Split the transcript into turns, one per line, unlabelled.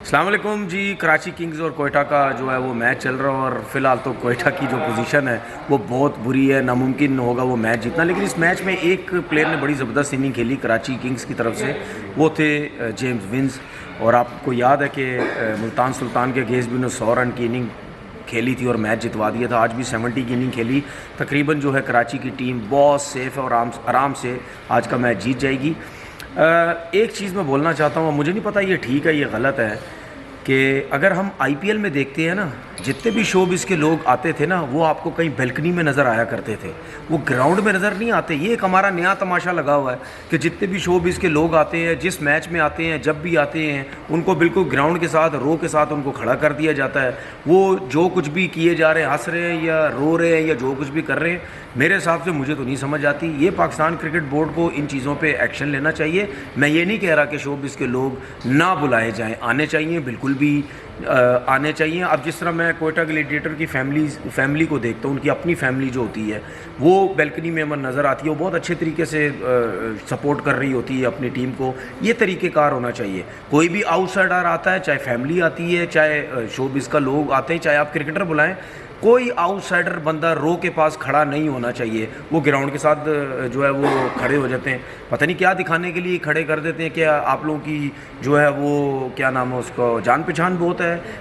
अस्सलाम वालेकुम जी। कराची किंग्स और कोयटा का जो है वो मैच चल रहा है और फिलहाल तो कोयटा की जो पोजीशन है वो बहुत बुरी है। नामुमकिन होगा वो मैच जीतना, लेकिन इस मैच में एक प्लेयर ने बड़ी ज़बरदस्त इनिंग खेली कराची किंग्स की तरफ से, वो थे जेम्स विंस। और आपको याद है कि मुल्तान सुल्तान के अगेंस्ट भी उन्होंने 100 रन की इनिंग खेली थी और मैच जितवा दिया था। आज भी 70 की इनिंग खेली। तकरीबन जो है कराची की टीम बहुत सेफ है और आराम से आज का मैच जीत जाएगी। एक चीज़ मैं बोलना चाहता हूँ, मुझे नहीं पता ये ठीक है ये गलत है, कि अगर हम आईपीएल में देखते हैं ना, जितने भी शोबिज़ के लोग आते थे ना वो आपको कहीं बैल्कनी में नज़र आया करते थे, वो ग्राउंड में नज़र नहीं आते। ये एक हमारा नया तमाशा लगा हुआ है कि जितने भी शोबिज़ के लोग आते हैं, जिस मैच में आते हैं, जब भी आते हैं, उनको बिल्कुल ग्राउंड के साथ रो के साथ उनको खड़ा कर दिया जाता है। वो जो कुछ भी किए जा रहे हैं, हंस रहे हैं या रो रहे हैं या जो कुछ भी कर रहे हैं, मेरे हिसाब से मुझे तो नहीं समझ आती। ये पाकिस्तान क्रिकेट बोर्ड को इन चीज़ों पे एक्शन लेना चाहिए। मैं ये नहीं कह रहा कि शोबिज़ के लोग ना बुलाए जाएं, आने चाहिए, बिल्कुल भी आने चाहिए। अब जिस तरह मैं कोयटा ग्लैडिएटर की फैमिली को देखता हूँ, उनकी अपनी फैमिली जो होती है वो बैल्कनी में नज़र आती है, वो बहुत अच्छे तरीके से सपोर्ट कर रही होती है अपनी टीम को। ये तरीक़ेकार होना चाहिए। कोई भी आउटसाइडर आता है, चाहे फैमिली आती है, चाहे शोबिज़ का लोग आते हैं, चाहे आप क्रिकेटर बुलाएं, कोई आउटसाइडर बंदा रो के पास खड़ा नहीं होना चाहिए। वो ग्राउंड के साथ जो है वो खड़े हो जाते हैं, पता नहीं क्या दिखाने के लिए खड़े कर देते हैं कि आप लोगों की जो है वो क्या नाम है उसको जान पहचान बहुत है।